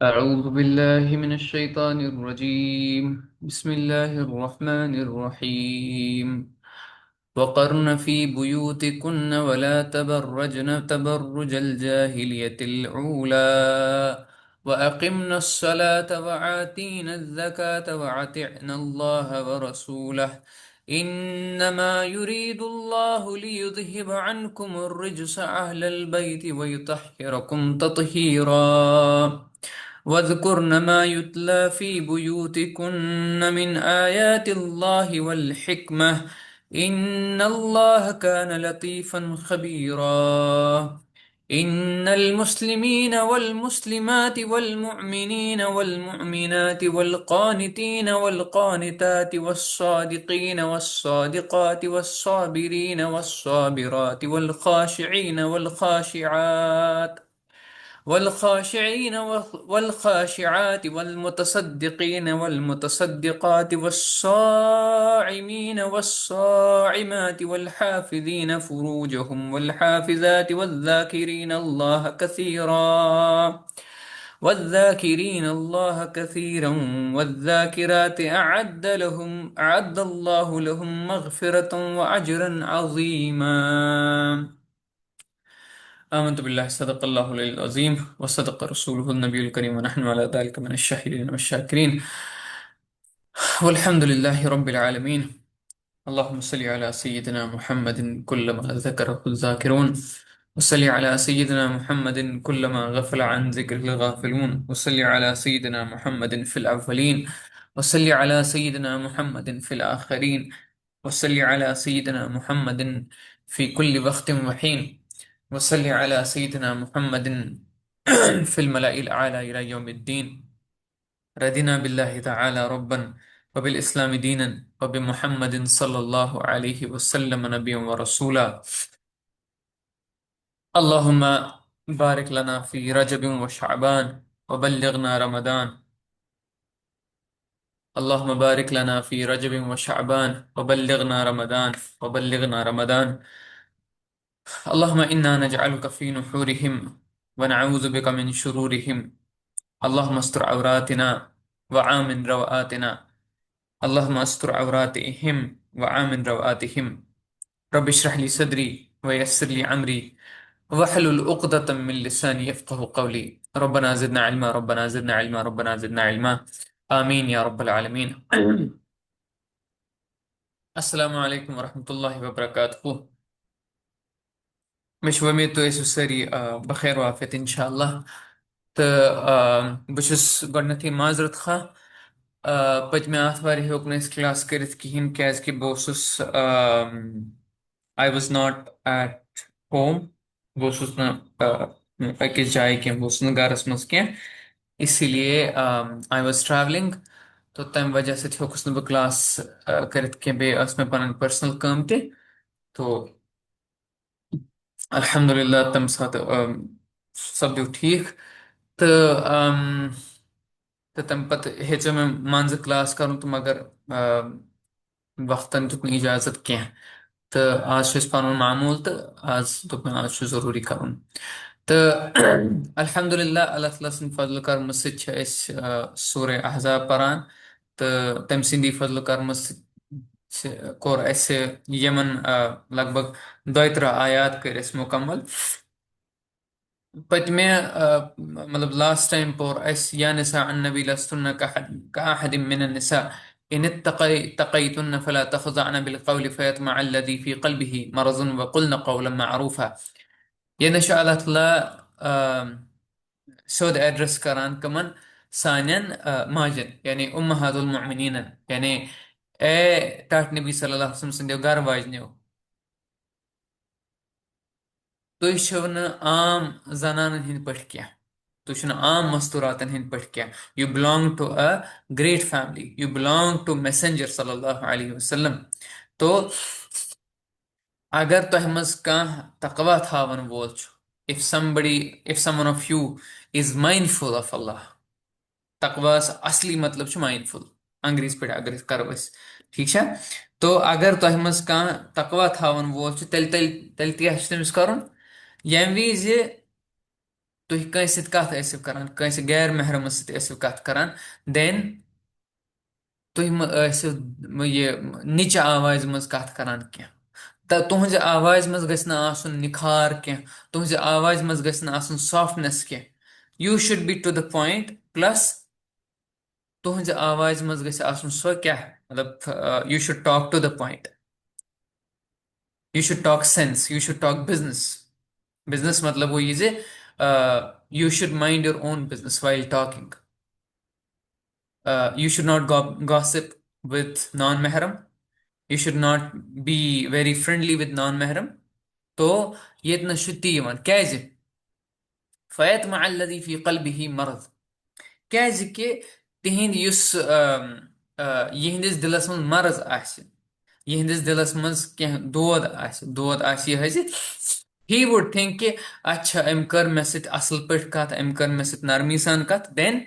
أعوذ بالله من الشيطان الرجيم. بسم الله الرحمن الرحيم. وقرن في بيوتكن ولا تبرجن تبرج الجاهلية الأولى وأقمنا الصلاة وآتينا الزكاة وأطعنا الله ورسوله إنما يريد الله ليذهب عنكم الرجس أهل البيت ويطهركم تطهيرا. واذكرن ما يتلى في بيوتكن من آيات الله والحكمة إن الله كان لطيفا خبيرا. إن المسلمين والمسلمات والمؤمنين والمؤمنات والقانتين والقانتات والصادقين والصادقات والصابرين والصابرات والخاشعين والخاشعات والخاشعات والمتصدقين والمتصدقات والصائمين والصائمات والحافظين فروجهم والحافظات والذاكرين الله كثيرا والذاكرات أعد الله لهم مغفرة وأجرا عظيما. آمنت بالله صدق الله العلي العظيم وصدق رسوله النبي الكريم ونحن على ذلك من الشاهدين والشاكرين والحمد لله رب العالمين. اللهم صل على سيدنا محمد كلما ذكره الذاكرون وصل على سيدنا محمد كلما غفل عن ذكره الغافلون وصل على سيدنا محمد في الأولين وصل على سيدنا محمد في الآخرين وصل على سيدنا محمد في كل وقت وحين وصل على سيدنا محمد في الملأ الأعلى إلى يوم الدين. رضينا بالله تعالى ربا وبالإسلام دينا وبمحمد صلى الله عليه وسلم نبيا ورسولا. اللهم بارك لنا في رجب وشعبان وبلغنا رمضان. اللهم بارك لنا في رجب وشعبان وبلغنا رمضان. اللهم إنا نجعلك في نحورهم ونعوذ بك من شرورهم. اللهم استر عوراتنا وآمن روآتنا. اللهم استر عوراتهم وآمن روآتهم. رب اشرح لي صدري ويسر لي أمري واحلل عقدة من لساني يفقه قولي. ربنا زدنا علما ربنا زدنا علما ربنا زدنا علما. آمين يا رب العالمين. السلام عليكم ورحمة الله وبركاته. مش وميت تو يسو سري بخير وعافية إن شاء الله. بشس گۄڈنٮ۪تھٕے معذرت خواہ. پٔتمہِ آتھوارِ ہیوٚک نہٕ اَسہِ کلاس کٔرِتھ کِہیٖنۍ کیازکہِ بہٕ اوسُس I was not at home. بہٕ اوسُس نہٕ أکِس جایہِ کینٛہہ بہٕ اوسُس نہٕ گرس منٛز کینٛہہ اسی لیے آی واز ٹریولنگ. تہٕ تمہِ وجہ سۭتۍ ہیوٚکُس نہٕ بہٕ کلاس کٔرِتھ کینٛہہ بیٚیہِ ٲس مےٚ پنٕنۍ پٔرسنل کٲم تہِ. تو الحمدللہ تمہِ ساتہٕ سپدیو ٹھیٖک. تہٕ تہٕ تمہِ پتہٕ ہیٚژیو مےٚ منٛزٕ کلاس کرُن تہٕ مگر وقتن دیُت نہٕ اِجازت کینٛہہ. تہٕ آز چھُ اَسہِ پنُن معموٗل تہٕ آز دوٚپ مےٚ آز چھُ ضروٗری کرُن. تہٕ الحمدللہ اللہ تعالیٰ سٕنٛدِ فضلہٕ کرمہٕ سۭتۍ چھِ أسۍ سورہ احزاب پران تہٕ تٔمۍ سٕنٛدی فضلہٕ کرمہٕ سۭتۍ کوٚر اَسہِ یِمن لگ بگ 32 آیات کٔرۍ اَسہِ مُکمل. پٔتمہِ مطلب لاسٹ ٹایم پوٚر اَسہِ یا نساء النبی لستن كأحد من النساء إن اتقيتن فلا تخضعن بالقول فيطمع الذي في قلبه مرض وقلن قولا معروفا. یعنی چھُ اللہ تعالیٰ سیوٚد ایڈرس کران کٕمن سانٮ۪ن ماجن یعنی اُمہات المؤمنیٖنن یعنی اے ٹاٹھ نبی صلی اللہ علیہ وسلم سٕنٛدیو گرٕ واجنیو. تُہۍ چھِو نہٕ عام زنانن ہٕنٛدۍ پٲٹھۍ کینٛہہ. تُہۍ چھِو نہٕ عام مستوٗراتن ہٕنٛدۍ پٲٹھۍ کینٛہہ. یوٗ بِلانگ ٹُو اَ گریٹ فیملی. یوٗ بِلانگ ٹُو میسنجر صلی اللہ علیہ وسلم. تو اگر تۄہہِ منٛز کانٛہہ تقوا تھاون وول چھُ if someone of you is mindful of Allah. تقواس اصلی مطلب چھُ mindful انگریٖزِ پٲٹھۍ اگر أسۍ کرو أسۍ ٹھیٖک چھا. تو اگر تۄہہِ منٛز کانٛہہ تقوا تھاون وول چھُ تیٚلہِ کیٛاہ چھُ تٔمِس کرُن. ییٚمہِ وِزِ तुह कंस कत ٲसिو करان कंस गैर महरमस सत ٲसिو कत करان देन तुह ٲसिو ये निच आवाज मज कत करان कह तुहज आवाज मज गछ न आसन निखार कह तुहज आवाज मज गछ न आसन सॉफ्टनेस कह you should be to the point plus तुहज आवाज मज गछ आसन सो क्या मतलब you should talk to the point you should talk sense you should talk business business मतलब वो ये जे you should mind your own business while talking you should not gossip with non-mahram. You should not be very friendly with non-mahram. तो ये शुद्धि यवन क्या فيطمع الذي في قلبه مرض क्या तिहिंद युस यिहंदिस दिलस मज मर्ज आसि यिहंदिस दिलस मज कह दोद आसि यह he would think कि अच्छा अम कर मे सत असल पट कत अम कर मे सत नरमी सान कत then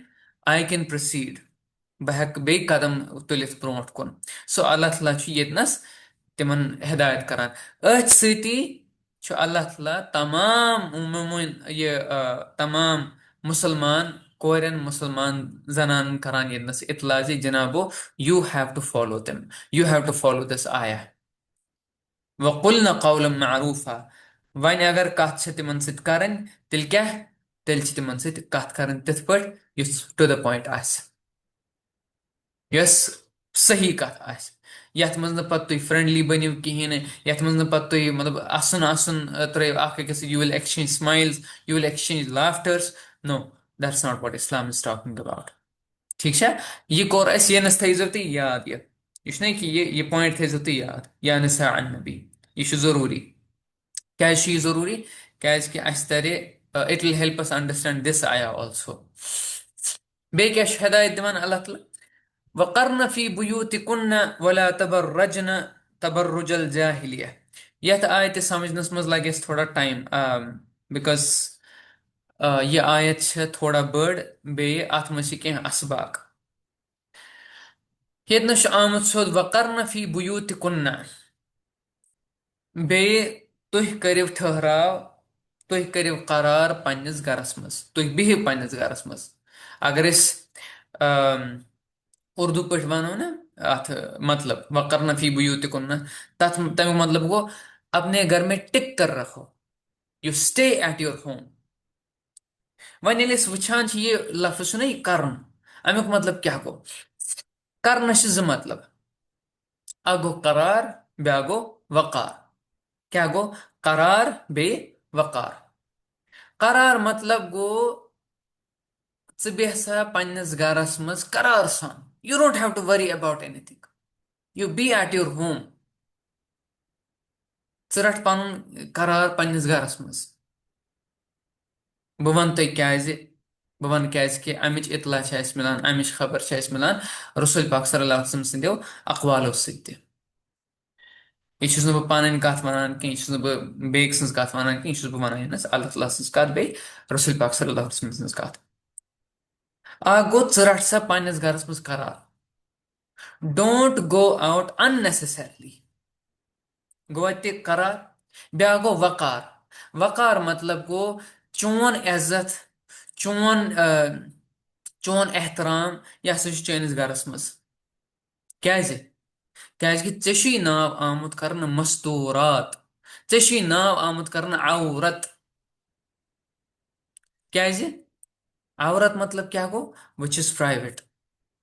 I can proceed बह हेक बे कदम तुलित ब्रोट कुन सो अल्लाह ताला यतनस तिमन हिदायत करान अथ सती अल्लाह ताला तमाम उमूमन ये तमाम मुसलमान कोरन मुसलमान जनान करान यतनस इतला जनाबो you have to follow them you have to follow this आया वकुलना कौलम मारूफा वन अगर कत तिमन सत करन तिल क्या तिल तिमन सत कत करन तिथ पट युस टू द पॉइंट आस यस सही कत आस यथ मज न पत तुम फ्रेंडली बनिव कहें यथ मज न पत तुम मतलब असन असन त्रो अख अकिस you will exchange smiles you will exchange laughters no that's not what Islam is talking about ठीक है ये कोर अस यनस थो तुम याद यह कि ये पॉइंट थो तुम याद या निसा नबी यह जरूरी क्या जरूरी क्या तर it will help us understand this आया ऑल्सो बे क्या हिदायत दिवान अल्लाह ताला वक़र्न फी बुयूतिकुन्न वला तबर्रजन तबर्रुजल जाहिलिया यथ आयत समझनस मज लगे थोड़ा टाइम बिकॉज ये आयत थोड़ा बड़ बे अथ मज कह असबाक यतन आमुत सोद वक़र्न फी बुयूतिकुन्न बे तुह करिव ठहराव तुह करिव करार पन्निस गरस मज तुह बिहिव पन्निस गरस मज अगर इस उर्दू पे वनो ना अथ मतलब वक़र्न फी बुयूतिकुन्न तथ तमें मतलब गो अपने घर में टिक कर रखो you stay at your home one ये वुचान ये लफ्ज ना यह कर्न अमुक मतलब क्या गो कर्न मतलब अ गो करार ब्या गो वकार क्या गो करार बे वकार करार मतलब गो बेसा पन्निस गरस मज करार सान you don't have to worry about anything you be at your home रट पन करार पन्निस गरस मज बह वन तुम क्या बह वन क्या कि अमिच इतला मिलान अमिच खबर मिलान रसूल पाक सल्लल्लाहु अलैहि वसल्लम सिंदो अकवालो सत्य यह बह पन कत वन कह बह बेक सज कत वन कह बह वन अल्लाह ताला सज कत बे रसूल पाक सल्लल्लाहु अलैहि वसल्लम सज कत आ गो रट सा पन्निस गरस मज करार डोंट गो आउट अननेसेसरली गो करार ब्या गो वकार वकार मतलब गो चोन इज्जत चोन चोन एहतराम यह हसा चैनिस गरस मज क्या चे नाव आमुत कर मस्तूरात चे नाव आमुत कर औरत क्या औरत मतलब क्या गो विच इज प्राइवेट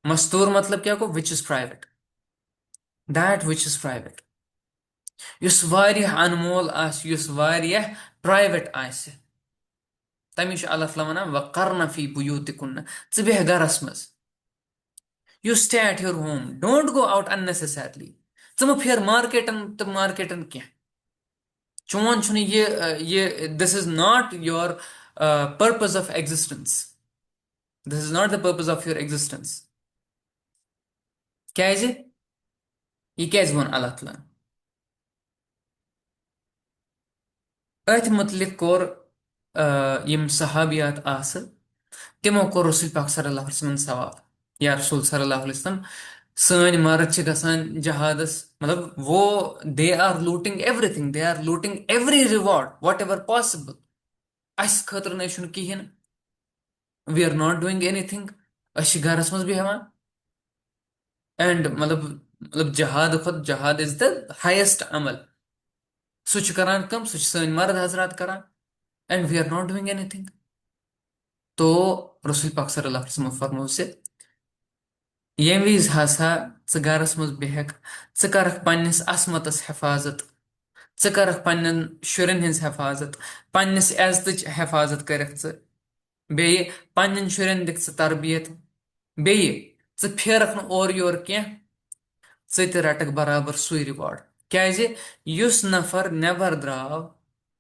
मस्तूर मतलब क्या गो which is private that which is private युस वारियाह अनमोल आस युस वारियाह प्राइवेट आस तमी अल्लाह ताला वनान वक़र्न फी बुयूतिकुन्न चे बेह गरस मज you stay at your home don't go out unnecessarily चे मह फेर मार्केटन तो मार्केटन क्या चोन छुन ये this is not your purpose of existence this is not the purpose of your existence क्या यह क्या वो अल्लाह ताला अथ मुतलिक कोर यम सहाबियात आस तिमो कोर रसूल पाक सल्लल्लाहु अलैहि वसल्लम सवाल या रसूल सल्लल्लाहु अलैहि वसल्लम सन मर्द गसान जहादस मतलब वो they are looting everything they are looting every reward whatever possible अस खतर न कहें we are not doing anything गरस मज बेहवान एंड मतलब जहाद खुद जहाद इज द हाइस्ट अमल सह करान कम सह सन मर्द हजरात करान and we are not doing anything तो रसूल पाक सल्लल्लाहु अलैहि वसल्लम फरमो यम विज हसा गरस मज बेहक करख पन्निस असमतस हिफाजत करख पन्न शुरन हिंस हिफाजत पन्निस इज्जत हिफाजत करख बे पन्न शुरन दिख तरबियत बे फेरख न और योर कह रटक बराबर सुई रिकॉर्ड क्या युस नफर नेबर द्राव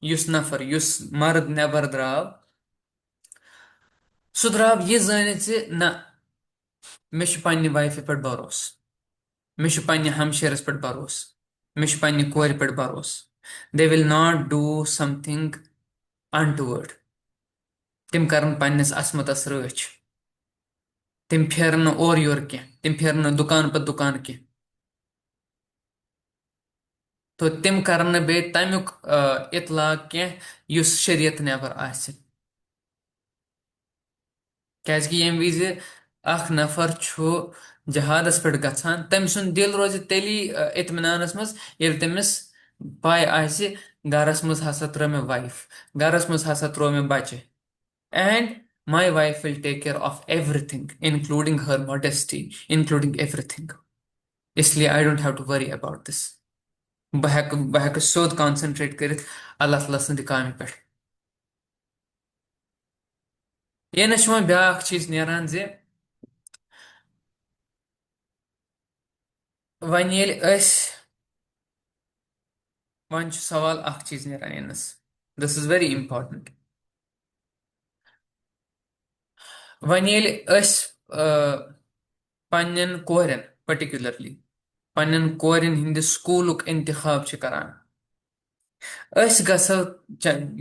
युस नफर युस मर्द नेबर द्राव सह द्राव यह जानित ना मे पन्ने वाइफ पे भरोस मे पन्ने हमशेरस पे भरोस मे पन्ने कोर पे भरोस they will not do something untoward तिम कर पन्निस असमतस रच तिम फेरन और योर कह तिम फेरन दुकान पे दुकान कह तो तिम कर बे तमुक इतलाक कह युस शरीयत नेबर आसि क्याजि यम विज नफर जहादस पे गछान तम सुन दिल रोज तेली इत्मीनानस मज येल तमिस पाय आसि गरस मज हसा त्रो मे वाइफ गरस मज हसा त्रो मे बच्चे and my wife will take care of everything including her modesty including everything इसलिए I don't have to worry about this बह सोद concentrate कर अल्लाह ताला सन्द कामि पे ये ना ब्या चीज नेरान जे वन येल वन सवाल चीज नेरान यनस दिस इज वेरी इंपॉर्टेंट वन येल पन्न कोरन पर्टिकुलरली पन्न कोरन हिंद स्कूलुक इंतखाब करान गो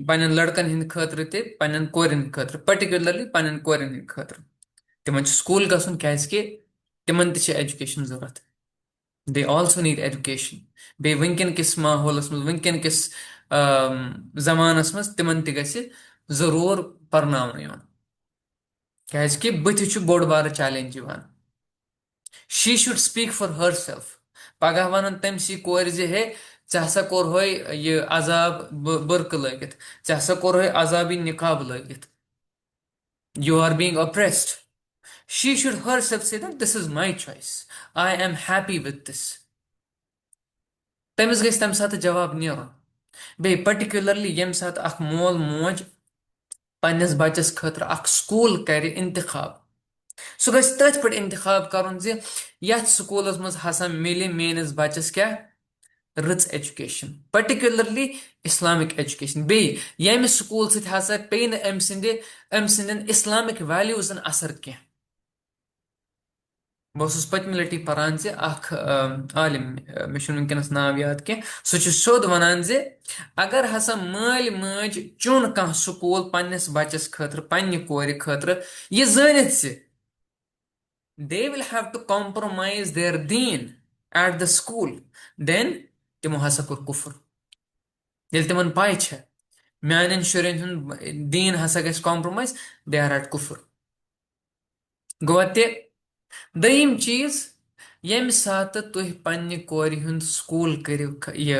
पन्न लड़कन हिंद खतर तन्न कोरन खतर पर्टिकुलरली पन्न कोरन हिंद खतर तिमन स्कूल गसन क्या तिमन एजुकेशन जरूरत दे आल्सो नीड एजुकेशन बे वनकन किस माहौलस मज वनकन किस जमानस मज तिमन जरूर परनावन युन क्या बुथ बोड़ बार challenge she should speak for herself पगह वन तमसी कोर हे हसा कोर यह अजाब बुरक लगित हसा कोर अजाबी निकाब लगित you are being oppressed she should herself say that this is my choice I am happy with this तमिस गई तम सात जवाब नेरन बे पर्टिकुलरली यम सात मोल मोज पन्नस बच्चस खतर स्कूल कर इंतखाब सह गि तथ पे इंतखाब कर यथ स्कूलस मज हसा मिले मेनिस बच्चस क्या रच एजुकेशन पर्टिकुलरली इस्लामिक एजुकेशन बे यम स्कूल ससा पे अम सिंदन इस्लामिक वैल्यूजन असर कह बस पतम लटि पान आलिम मे वनकस नाव याद कह सोद वनान अगर हसा माल माज चुन कह स्कूल पन्नस बच्चस खतर पन्ने कोर खतर यह जानित they will have to compromise their deen at the school then timo hasa kur kufr yel timon pay meanin shurin hun deen hasa ges compromise they are at kufr gote दयिम चीज यम सात तुह पन्ने कोरि हुंद school करिव ये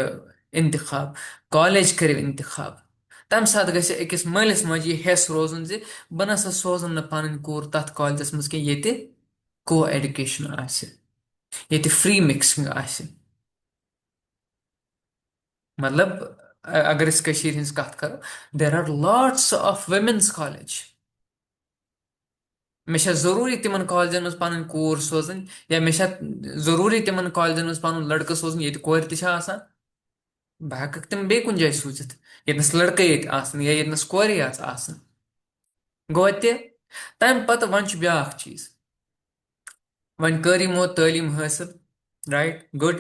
इंतखाब college करिव इंतखाब तम सात गसे अकिस मलिस मज यह हेस रोजन बह नसा सोजन न पन कोर तथ कॉलेजस मज कह ये को एजुकेशन ये फ्री मिक्सिंग मतलब अगर इस कत करो there are lots of womens college मे जरूरी तिमन कॉलेजन मज पन कोर सोजन या मे जरूरी तिमन कॉलेजन मज पन लड़का सोजन ये कोर बह हेक तिम बे कुन जाय सूचित यस लड़के या यस कोर गो तम पत वन ब्या चीज वन कर यमो तालीम हासिल राइट गुड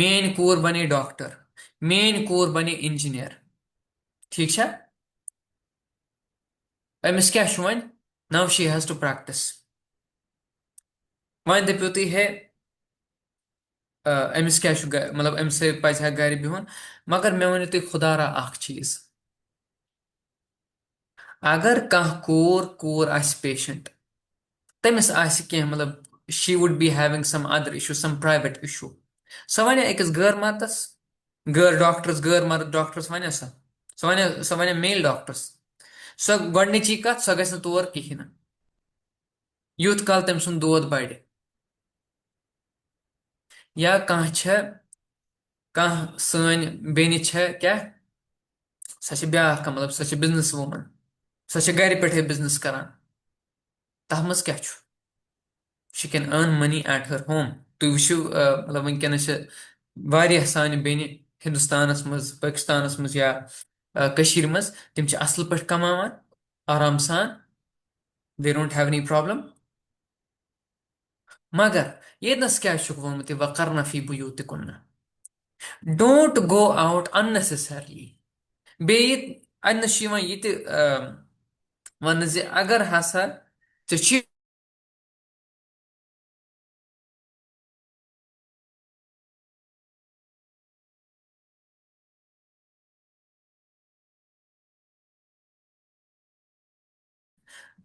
मेन कोर बने डॉक्टर मेन कोर बने इंजीनियर ठीक है अमिस क्या वन now she has to practice वन दपो तुम है अमिस क्या मतलब अमिस पह गर बिहुन मगर मे वन तुम खुदारा चीज अगर कह कोर आसि पेशेंट, तमिस आसि कह मतलब she would be having some other issue, some private issue, so वन अकिस गैर मर्दस, गैर मर्द डॉक्टर्स वन सो वन मेल डॉक्टर्स, सो गोडनिची कत सो गस तौर कहें यूत काल तम सुन दोद बढ़, या कह सन बेनि क्या सह ब्या मतलब सह बिजनेस वूमन, सह गर पे बिजनेस करान, तथ मज क्या she can earn money at her home. तुम वो मतलब वनकस वारियाह सानि बेनि हिंदुस्तानस मज, पाकिस्तानस मज या कशीर मज, तिम असल पे कमावान आराम सान, they don't have any problem. मगर येनस क्या वोनमुत वकरना फी बुयूतिकुन्ना, डोंट गो आउट अननेसेसरली। बेयि अन्न ये वन अगर हसा चे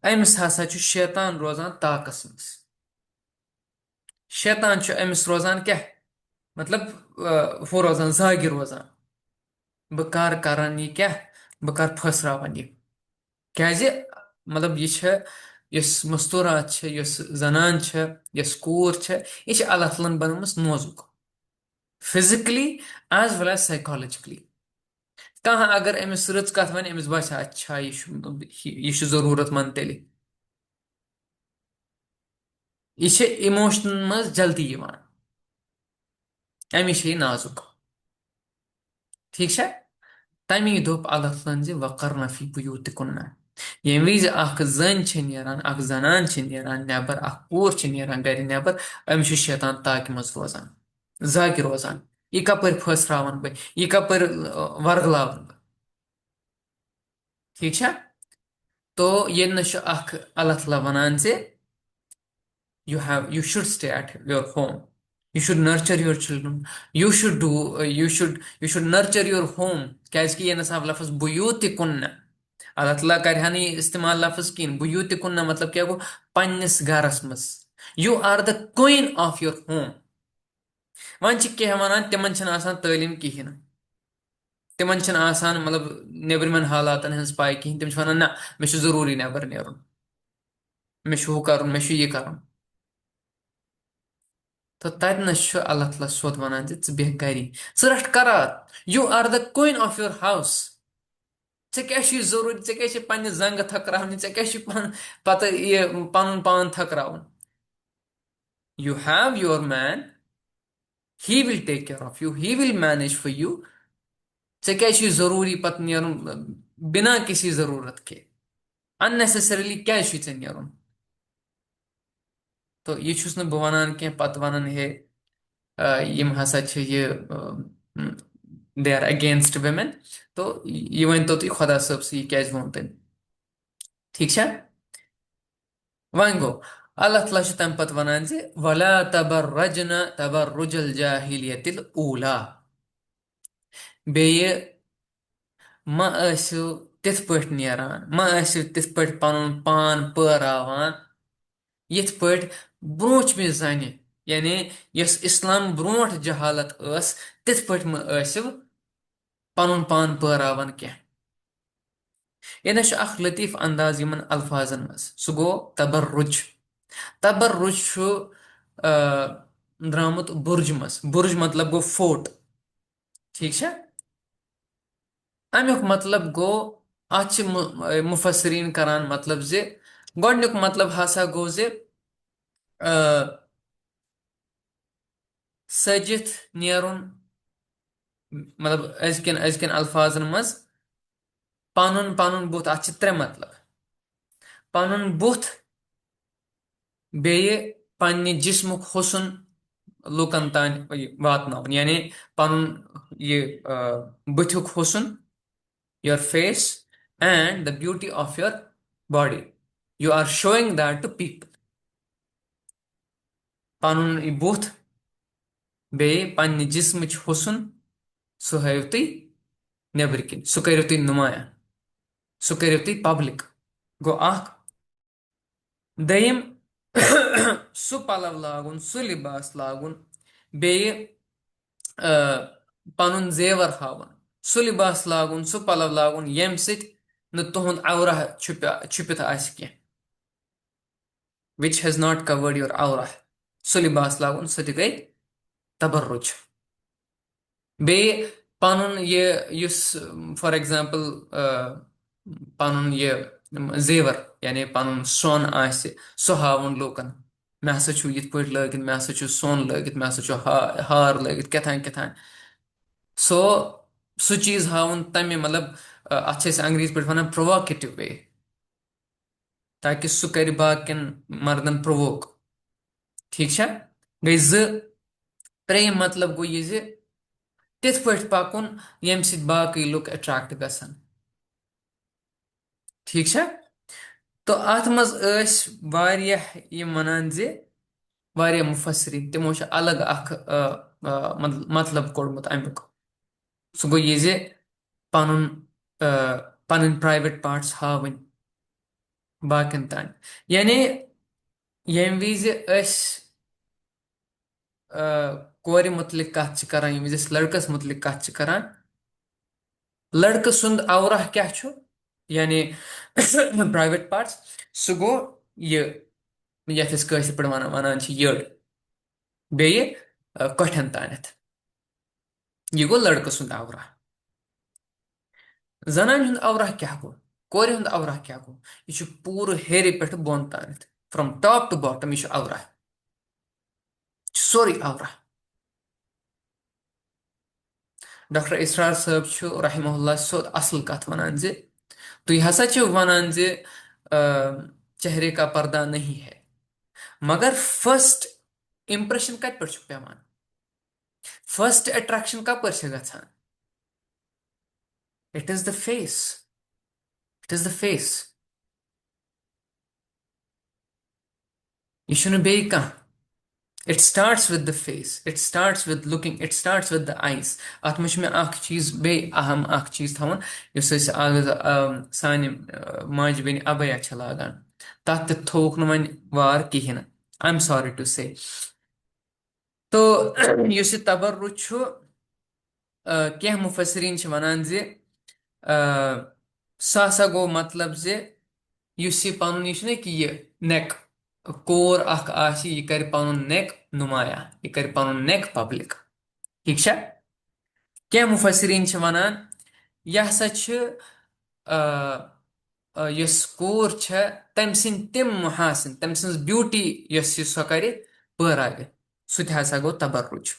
अमिस हसा शैतान रोजान ताकस मज, शैतान अमिस रोजान क्या मतलब वो रोजान जागि रोजान, बह कर ये क्या, बह कर फसरावन ये क्या मतलब ये मस्तूरात जनान कोर ये अल्लाह तआलन बनमस नोजुक, physically as well as psychologically. कह अगर अमिस रच कत वन अमिस बस अच्छा ये जरूरतमंद तेल, ये इमोशन मज जल्दी अमी ये नाजुक, ठीक है। तमी दोप अल्लाह तआलन वकरना फी बुयूतिकुन्ना, ये विज जन नीरान जनान नीरान नबर, कोर नीरान गर नबर, अमिस शैतान ताकि मज रोजान, जाकि रोजान, ये कपर फसरावन बह, ये कपर वर्गलावन बह, ठीक है। तो ये अल्लाह ताला वनान you should stay at your home, you should nurture your children, you should nurture your home, क्या ये नसाब लफ्ज बुयूतिकुन्ना, अल्लाह ताला कर नहीं इस्तेमाल लफ्ज किन बुयूतिकुन्ना मतलब क्या गो पन्निस गरस मस, you are the queen of your home. वन कह वन तिमन तालीम कहें, तिमन मतलब नेबरमन हालातन हज पाई कहें, तिम वन ना मे जरूरी नबर नेरुन, मे हू कर मे ये कर, तो ततनस अल्लाह ताला सोत वनान बह गरी च रट करात, you are the queen of your house, क्या जरूरी क्या पे जंग थकरावन, क्या पत ये पन पान थकरावन, you have your man, he will take care of you, he will manage for you, क्या जरूरी पत नेरुन बिना किसी जरूरत के, अननेसेसरली क्या नेरुन। तो ये बह वनान कह पत वनान हे यम हसा ये दे आर अगेंस्ट वेमेन, तो ये वन तो तुम खुदा सब से क्या वो तम, ठीक है। वन गो अल्लाह ताला तम पत वनान वला तबर्रजन तबर्रुजल जाहिलियतिल ऊला, बेये मो तिथ पट नेरान, मो तिथ पट पन पान परावान यथ पट ब्रोच में जान, यानी यस इस्लाम ब्रोट जहालत तिथ पट मो पन पान परावान क्या। ये लतीफ़ अंदाज इन अल्फाजन मज, सह गो तबर्रुज, तबर्रुज द्रामुत बुर्ज मज, बुर्ज मतलब गो फोर्ट, ठीक है। अमुक मतलब गो अ मुफसरीन करान मतलब गोडनुक मतलब हसा गो सजित नेरुन, मतलब अजकन अल्फाजन मज पनुन पनुन बुथ, त्रे मतलब पनुन बुथ, बेये पन्ने जिस्मुक हुसन लुकन तान वातनावन, यानी पनुन ये बुथुक हुसन, your face and the beauty of your body, you are showing that to people, पनुन बुथ बेये पन्ने जिस्मच हुसन सह हाव तुम नेबर किन, सह करो तुम नुमाया, सो करियो तुम पब्लिक। गो अख दयिम सु पलव लागुन सु लिबास लागुन बेय पनुन जेवर हावन सु लिबास लागुन सु पलव लागुन यम सित न तुहुंद औरा छुपित आसि कह which has not covered your aura सु लिबास लागुन सु ति गई तबर्रुज बे पनुन ये युस फॉर एग्जांपल पनुन ये जेवर यानी पनुन सोन आसि सु हावन लोकन मे हसा छु यिथ पट लगित मे हसा छु सोन लगित मे हसा छु हार लगित कथान कथान सो सु चीज हावन तमे मतलब अथ अंग्रेज पे वन प्रोवोकेटिव वे ताकि सु कर बाकिन मर्दन प्रोवोक ठीक है गई त्रेयम मतलब गो ये तिथ पट पकुन यम सित बाकी लोग अट्रैक्ट गसन ठीक है तो अत मज वारियाह यम वनान जे वारियाह मुफसरिन तिमो अलग मतलब कोड़मुत अमुक सो गो ये जे पनुन पनुन प्राइवेट पार्ट्स हावन बाकिन तान यानी यम विज कोर मुतलिक कत करान यम विज लड़कस मुतलिक कत करान लड़क सुंद औरा क्या छु यानी प्राइवेट पार्ट्स सो गो ये यथ कशर पे वन यड़ बेये कठन तानथ यह गो लड़क सुंद औरा जनान हुंद औरा क्या गो कोर हुंद औरा क्या गो यह पूरे हेरे पे बोन तानथ फ्रॉम टॉप टू बॉटम यह औरा सोरी औरा डॉक्टर इसरार साहब छु रहमहुल्लाह सोद असल कथ वनान जे तो यह हसा छु वनान जे चेहरे का पर्दा नहीं है मगर फर्स्ट इंप्रेशन कत पे पेवान फर्स्ट अट्रैक्शन कपर गसान it is the face it is the face यह बे कह it starts with the face it starts with looking it starts with the eyes अत मे चीज बे अहम चीज थवन सान माज बेन अबया लागान तथ थोक वन वार कहें आई एम सॉरी टू से तो यह तबर्रुज कह मुफसरीन वनान जे सह हसा गो मतलब जे युस यह पन यह कि यह नेक कोर यह कर पन नेक नुमाया यह कर पन नेक पब्लिक ठीक है क्या मुफसरीन वनान यह हसा यस कोर तम सिंद तिम मुहासिन तम सिंज ब्यूटी यस सो कर पराग सह हसा गो तबर्रुज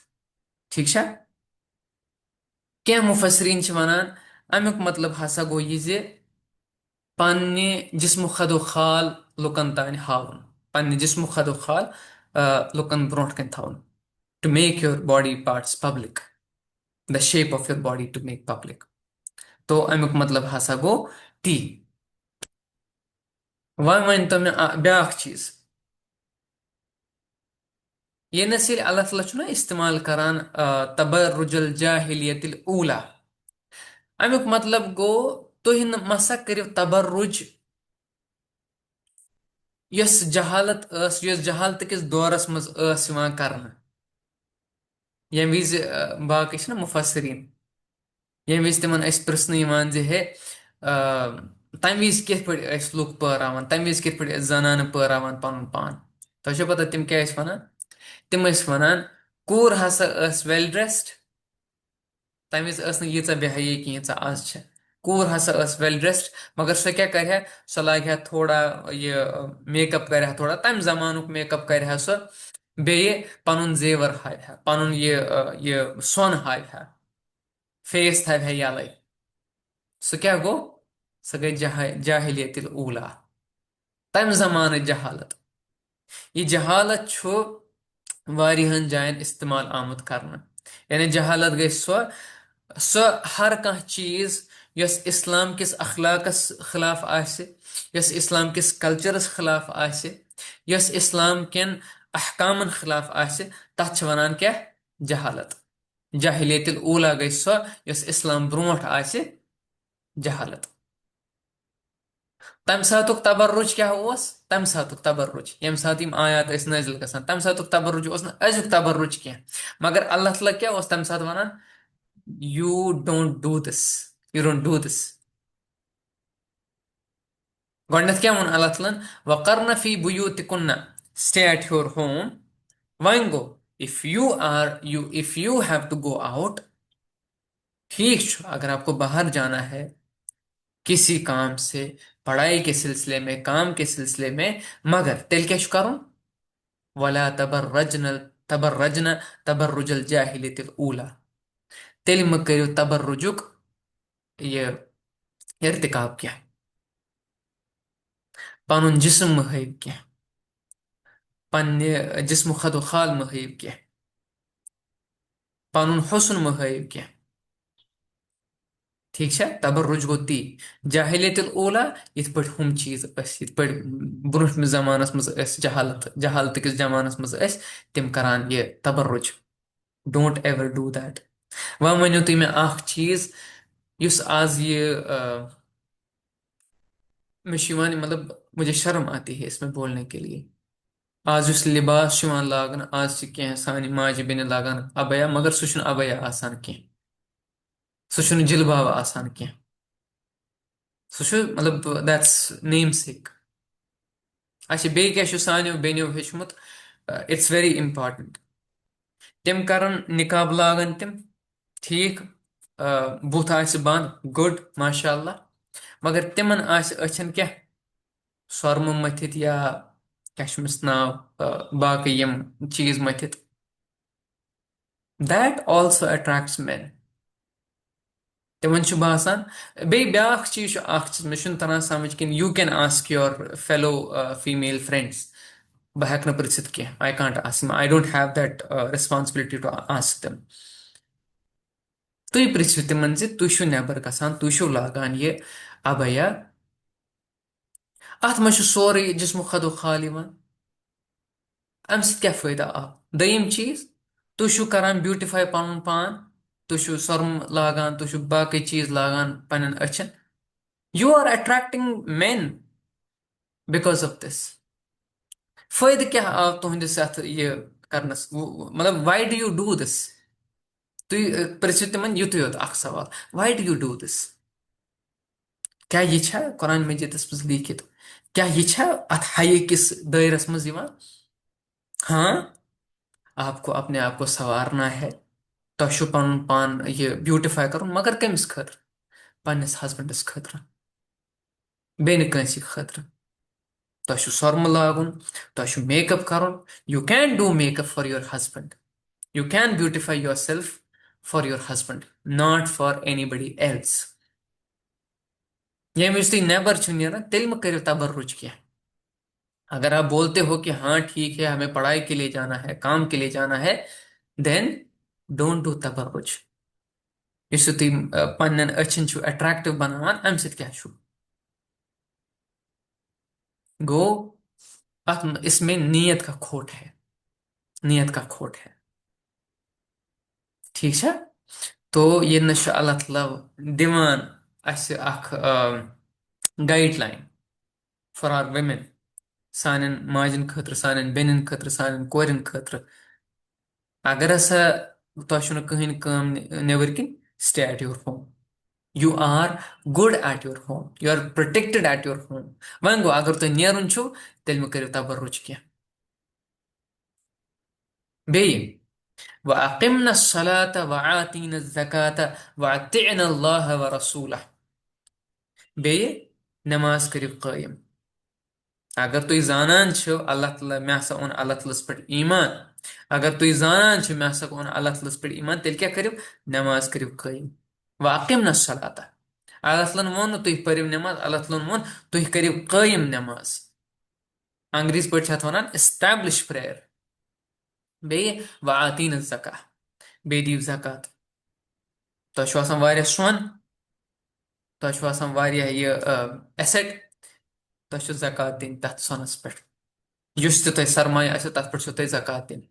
ठीक है क्या मुफसरीन वनान अमुक मतलब हसा गो यह पन्ने जिस्म खदो खाल लुकन तान हावन पन्ने जिस्म खदो खाल लुकन ब्रोट कन थवन to make your body parts public the shape of your body to make public तो अमुक मतलब हसा गो ती वन तो मे ब्या चीज ये नसील अल्लाह ताला चुना इस्तेमाल करान तबर्रुजुल जाहिलियतिल ऊला अमुक मतलब गो तुह मसा करियो तबर्रुज यस जहालत यस जहालत किस दौरस मज कर ये विज बाकी ना मुफसरीन ये विज तिमन पृसन जे हे तम विज कित पे लुक पहरावान तम विज कित पे जनान पहरावान पन पान तो पता तिम क्या वन तिम वनान कूर हसा वेल ड्रेस्ड तम विज यीच बेहयी कि यीच आज कूर हसा वेल ड्रेस्ड मगर सह क्या कर सह लाग थोड़ा ये मेकअप कर थोड़ा तम जमानुक मेकअप कर सह बे पनुन जेवर हाव पनुन ये सोन हाव फेस थव यल सह क्या गो सह गई जाहिलियतिल ऊला तम जमान जहालत यह जहालत वारियान जायन इस्तेमाल आमुत करना यानी जहालत गई सो हर कह चीज यस इस्लाम किस अखलाकस खिलाफ आसे यस इस्लाम किस कल्चरस खिलाफ आसे यस इस्लाम केन अहकामन खिलाफ आसे तथ वनान क्या जहालत जाहिलियतिल ऊला गई सो यस इस्लाम ब्रोट आसे जहालत तम सातुक तबर्रुज क्या ओस तम सातुक तबर्रुज यम सात यम आयात ٲسۍ नाजिल गसान तम सातुक तबर्रुज ओस न अजुक तबर्रुज क्या मगर अल्लाह ताला क्या ओस तम सात वनान you don't do this you don't do this गोडनेथ क्या वोन अल्लाह ताला वकरना फी बुयूतिकुन्ना stay at your home वन गो if you have to go out ठीक छु, अगर आपको बाहर जाना है किसी काम से पढ़ाई के सिलसिले में काम के सिलसिले में मगर तेल क्या करूं वला तबर्रजन तबर्रुजल जाहिलियतिल ऊला तेल मत करियो तबर्रुजुक ये इर्तिकाब क्या पनुन जिस्म महैब क्या पन्ने जिस्म खदो खाल महैब क्या पनुन हुस्न महैब क्या ठीक है तबर्रुज गो ती जाहिलियतुल ऊला इत पठ हम चीज इत पठ ब्रुह जमानस मज जहालत किस जमानस मज तिम करान ये तबर्रुज डोंट एवर डू दैट वह वनो तुम मे अख चीज युस आज ये मतलब मुझे शर्म आती है इसमें बोलने के लिए आज उस लिबास लागन आज कह सान माज बेन लागान अबया मगर सह अबया आसान कह सह जिलबाब आसान कह सह मतलब दैट्स नेम सेक अच्छा बे क्या सानो बेनियो हेचमुत इट्स वेरी इंपॉर्टेंट तिम करन निकाब लागन तिम ठीक बुथ आस बंद गुड माशाअल्लाह मगर तिमन आस अछन क्या स्वर्म मथित या क्या नाव बाकी यम चीज मथित दैट आल्सो अट्रैक्ट्स men तिमन बासान बे ब्याख चीज मे तरह समझ कि you can ask your fellow female friends बह हेक पृछित कह I can't ask I don't have that responsibility to ask them तुम पृछियो तिमन तुह नबर गसान तुह लागान ये अबया अत मे सोरे जिस्म खदो खाल अम क्या फायदा आव दयिम चीज तुह करान ब्यूटिफाई पन पान तुह सर्म लागान तुह बाकी चीज लागान पन अचन you are attracting men because of this फायदे क्या आव तुहंदिस अथ ये करनस मतलब why do you do this तुम पृछियो तिमन युत योत अख सवाल why do you do this क्या ये कुरान मजीदस मज लिखित क्या ये अथ हये किस दायरस मज हाँ आपको अपने आप को संवारना है तुह पन पान ये ब्यूटिफाई कर मगर कमिस खतर पन्नस हस्बेंडस खतर बेन कंसी खतर तुह सर्म लागुन तुह मेकअप कर you can do makeup for your husband you can beautify your self for your husband not for anybody else ये तुम नेबर नीरान तेल मत करो तबर्रुज क्या अगर आप बोलते हो कि हाँ ठीक है हमें पढ़ाई के लिए जाना है काम के लिए जाना है देन डोंट डू तबर्रुज इस तुम पन्न अचन अट्रैक्टिव बनावान अम सत क्या गो इसमें नीयत का खोट है नीयत का खोट है ठीक है तो ये नश अल्लाह ताला दिवान अस गाइडलाइन फॉर आर वेमेन सानन माजन खतर सानन बेनन खतर सानन कोरन खतर अगर हसा तुम कहीं काम नेबर किन stay at your home you are good at your home you are protected at your home वन गो अगर तुम नेरुन तेल मे करो तबर्रुज क्या बे वअकिमना सलात वआतीना ज़कात वअतिअना अल्लाह व रसूलह बे नमाज करियो कायम अगर तुम जानन अल्लाह ताला मे हसा ओन अल्लाह तलस पे ईमान अगर तुम जानन मे हसा ओन अल्लाह तलस पे ईमान तेल क्या करियो नमाज करियो कायम वअकिमना सलात अल्लाह ताला वोन तुम परियो नमाज अल्लाह ताला वोन तुम करियो कायम नमाज अंग्रेज पे वन एस्टैब्लिश प्रेयर बे वआतीना ज़का बे दिव ज़कात तुम सोन तुम ये एसेट तुम ज़कात दिन तथ सोनस पे युस तुम सरमाय आसो तथ पे तुम ज़कात दिन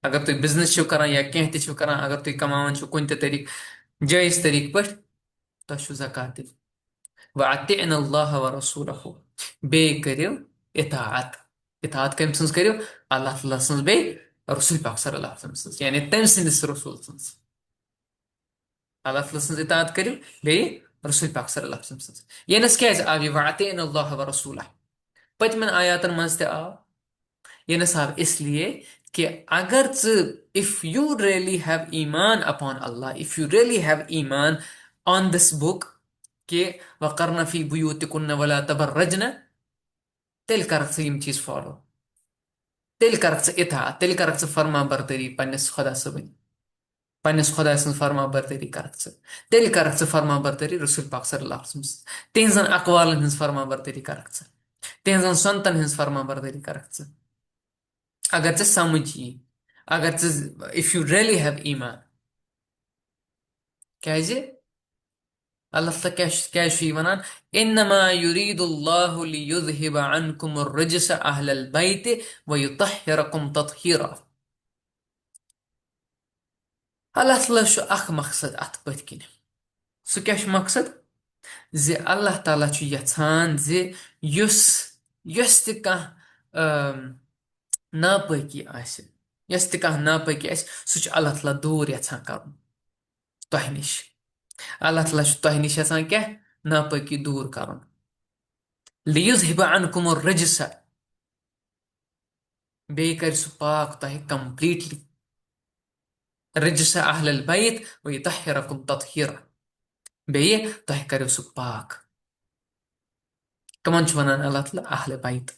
अगर तुम बिजनेस करान या कह करान अगर तुम कमावान कुन तरीक जायज तरीक पे तुम ज़कात दिन वअतिअन अल्लाह व रसूलहु, बे करियो इताअत। इताअत कम सन्स करियो? अल्लाह ताला सन्स बे रसूल पाक सल्लल्लाहु अलैहि वसल्लम सन्स, यानी तम सन्दिस रसूल सन्स। अल्लाह ताला सन्स इताअत करियो, बे रसूल पाक सल्लल्लाहु अलैहि वसल्लम सन्स। यनस क्या आव यह वअतिअन अल्लाह व रसूलहु? पतमन आयातन मज ते आव यनस आव इसलिए कि अगर इफ यू रियली हैव ईमान अपॉन अल्लाह, इफ यू रियली हैव ईमान ऑन दिस बुक कि वक़रना फी बुयूतिकुन्ना वला तबर्रजना, तेल करक स यम चीज फॉलो, तेल करक स इताअत, तेल करक स फरमा बरदरी पन्निस खुदा सबन, पन्निस खुदा सन्ज फरमा बरदरी करक स, तेल करक स फरमा बरदरी रसूल पाक सल्लल्लाहु अलैहि वसल्लम तिहजन अकवालन हंस फरमा बरदरी करक स, तिहजन सनतन हंस फरमा बरदरी करक स। अगर चे समझ यी, अगर चे इफ यू रियली हैव ईमान, क्या अल्लाह ताला क्या वनान, इन्नमा युरीदुल्लाहु लियुज़हिब अन्कुम अर्रिज्स अहलल बैत व युतहिरकुम तत्हीरा। अल्लाह ताला छु अख मकसद अत पथ किन, सु क्या मकसद? जे अल्लाह ताला छु यछान जे युस यस ते कह नापाकी आसे, यस ते कह नापाकी आसे, सु छु अल्लाह ताला दूर यछान करन तोह निश। अल्लाह ताला छु तोह निश यछान क्या? नापाकी दूर करन। लियुज़हिब अन्कुम अर्रिज्स, बे कर सु पाक तोह कंप्लीटली, रिज्स अहलल बैत व युतहिरकुम तत्हीरा, बे तोह करो सु पाक। कमन छु वनान अल्लाह ताला? अहल बैत।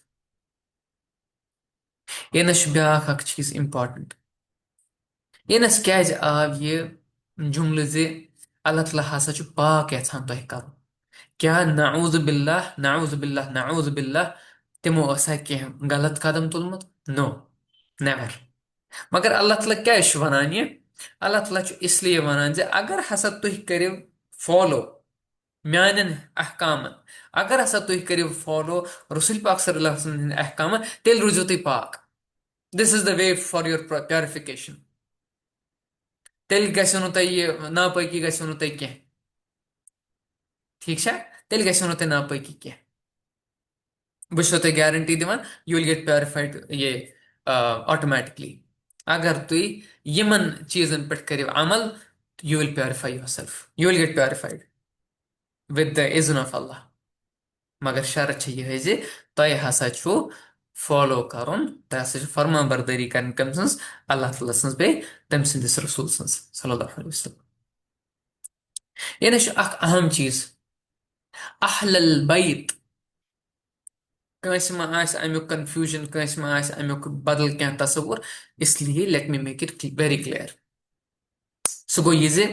यनस ब्याख अख चीज इंपॉर्टेंट, यनस क्या आव ये जुमल जे अल्लाह ताला हसा छु पाक यछान तोह करो। क्या नऊज़ बिल्लाह, नऊज़ बिल्लाह, नऊज़ बिल्लाह तिमो असा कह गलत कदम तुलमुत? No, never. मगर अल्लाह ताला क्या वनान ये? अल्लाह ताला छु इसलिए वनान जे अगर हसा तुह करियो फॉलो म्यानन अहकामन, अगर हसा तुह करियो फॉलो रसूल पाक सल्लल्लाहु अलैहि वसल्लम अहकामन, तेल रुजो तुह पाक। This is the way for your purification. तेल गसो नु तह ये नापाकी गसो नु तह कह, ठीक है? तेल गसो नु तह नापाकी कह। बस तो गारंटी दिवान यू विल गेट प्योरिफाइड ये ऑटोमेटिकली। अगर तुई यमन चीजन पे करियो अमल, you will purify yourself, you will get purified with the इज़्न ऑफ अल्लाह। मगर शर्त यह जे तय हसा छु फॉलो करुन, तय हसा छु फर्मा बरदरी करन कम सन्स, अल्लाह ताला सन्स बे तम सन्दिस रसूल सन्स सल्लल्लाहु अलैहि वसल्लम। यह छु अख अहम चीज, अहलल बैत। कंस मा आस अमुक कंफ्यूजन, कंस मा आस अमुक बदल क्या तस्वुर, इसलिए let me make it very clear. So गो ये जे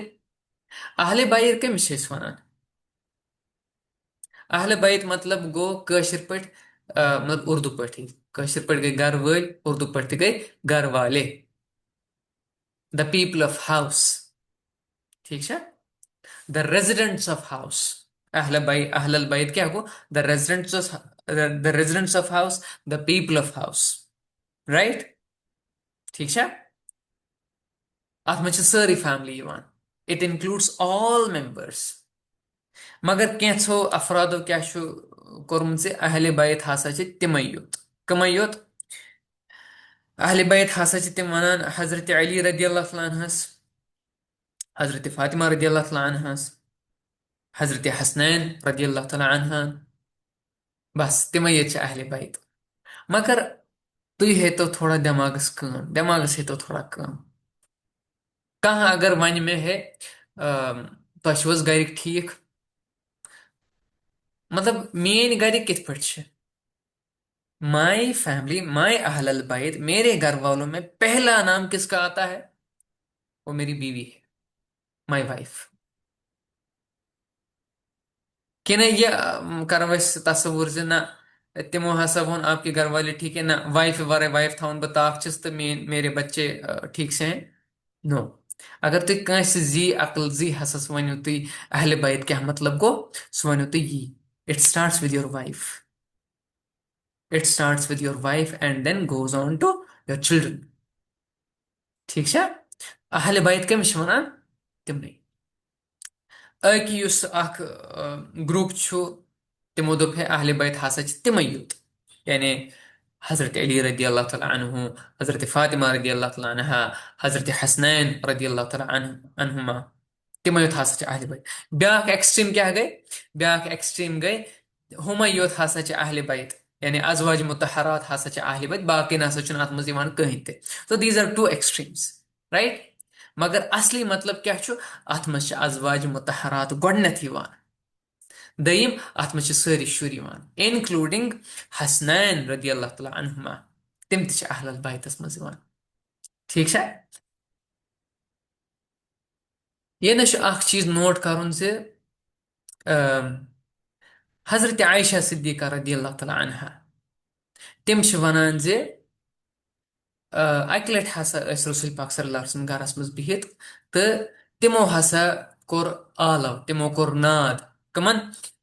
अहले बैत कमिस छे वनान? अहले बैत मतलब गो कशिर पे मतलब उर्दू पे, कशिर पे गई घर वाल, उर्दू पे गई घर वाले, द पीपल ऑफ हाउस, ठीक है? The residents of house. अहले बैत, अहलल बैत क्या गो? The residents, the residents of house, the people of house, right? ठीक है? अत में सारी फैमिली यवान, इट इंक्लूड्स ऑल मेंबर्स। मगर कैंसो अफरादो क्या कोर्मुत जे अहले बैत हसा तिमै योत, कमै योत? अहले बैत हसा तिम वनान हजरत अली रदी अल्लाह तआला अन्हस, हजरत फातिमा रदी अल्लाह तआला अन्हस, हजरत हसनैन रदी अल्लाह तआला अन्हा, बस तिमै ये अहले बैत। मगर तुई है तो थोड़ा दिमागस काम, दिमागस है तो थोड़ा काम। कहाँ अगर वन में है तोह गरिक ठीक, मतलब मेन गरिक कित पे माई फैमिली, माई अहलल बैत, मेरे घर वालों में पहला नाम किसका आता है? वो मेरी बीवी है, माई वाइफ। कि ना ये कर तस्वुर जे ना तिमो हसा वोन आपके घर वाले ठीक है ना, वाइफ वारे वाइफ था बताख तो मेरे बच्चे ठीक से हैं? नो। अगर तुम कंस जी अकल जी हसस वनो तुम अहले बैत क्या मतलब गो, सो वनो तुम यी, it starts with your wife, it starts with your wife and then goes on to your children, ठीक है? अहले बैत कमिश वनान? तिमने। अक ग्रुप तिमो दोप है अहले बैत हसा तिम युत यानी हजरत अली रदी अल्लाह तआला अन्हु, हजरत फातिमा रदी अल्लाह तआला अन्हा, हजरत हसनैन रदी अल्लाह तआला अन्हुमा तिम युत हसा अहले बैत। ब्याक एक्सट्रीम क्या गई, ब्याक एक्सट्रीम गई हुम योत हसा अहले बैत यानी अजवाज मुतहरात हसा अहले बैत, बाकी नसा अत मज कहीं ते। तो these are two extremes, right. मगर असली मतलब क्या अत मज अजवाज मुतहरात गोडनथ दयिम अत मज सारी शुर इनक्लूडिंग हसनैन रदी अल्लाह तआला अन्हुमा, तिम ति अहलल बैतस मज ठीक है। ये चीज नोट कर हजरत आयशा सिद्दीका रदी अल्लाह तआला अन्हा तिम वनान अकि लट हसा रसूल पाक सल्लल्लाहु अलैहि वसल्लम गरस मज बिहित तो तिमो हसा कोर आलव, तिमो कोर नाद कमन,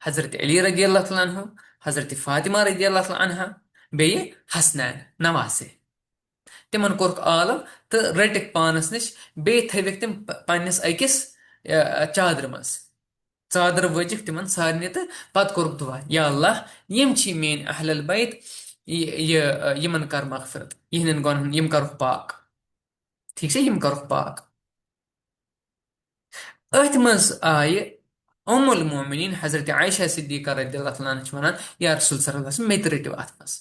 हजरत अली रदी अल्लाह तआला अन्हु, हजरत फातिमा रदी अल्लाह तआला अन्हा, बे हसनैन नवासे तिमन कोर आलव तो रटिक पानस निश, बे थविक तिम पन्नस अकिस चादर मज, चादर वजिक तिमन सारने तो पत कोर दुआ या अल्लाह यम छी मेन अहलल बैत, यमन कर मगफरत यहन गुनहन यम कर पाक, ठीक है यम कर पाक। अथ मज आय उम्मुल मोमिनीन हजरत आयशा सिद्दीका रदियल्लाहु तआला अन्हा वनान या रसूल सल्लल्लाहु अलैहि वसल्लम मे रटिव अथ मज।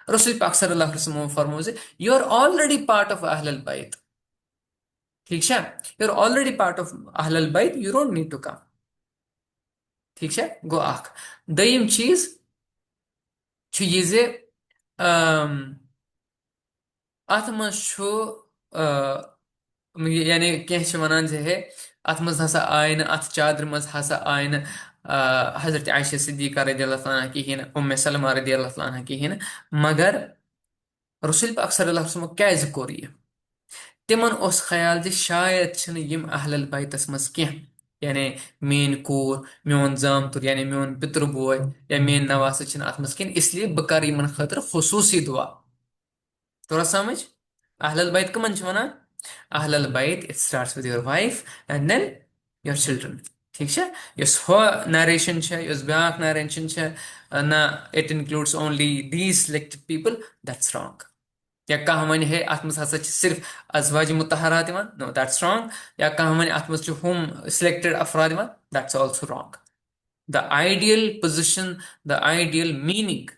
रसूल पाक सल्लल्लाहु अलैहि वसल्लम फरमो you are already part of अहलल बैत, ठीक है, you are already part of अहलल बैत, you don't need to come, ठीक है। गो दयिम चीज ये अत मज यानी कह वन है अत मज हसा आय न अत चादर मज हसा आय न हजरत आयशा सिद्दीका रदियल्लाहु अन्हा कहें, उम्मे सलमा रदियल्लाहु अन्हा कहें, मगर रसूल पाक सल्लल्लाहु अलैहि वसल्लम क्या कोर यह, तिमन उस ख्याल शायद यम अहलल बैतस मज कह, यानी मेन कोर मोन जामतुर यानी मोन पितर बोय या मेन नवास अत मज कह, इसलिए बह कर यमन खतर खसूसी दुआ। तोरा समझ अहलल बैत कमन वनान, अहलल बैत it starts with your wife and then your children, ठीक है। यस हो नरेशन यस ब्याक नरेशन ना it includes only these selected people, that's wrong. या कह वन है अत मज हसा सिर्फ अजवाज मुतहरात नो दैट्स रॉन्ग, या कह वन अत मज हम सिलेक्टेड अफराद that's also wrong. The ideal position, the ideal meaning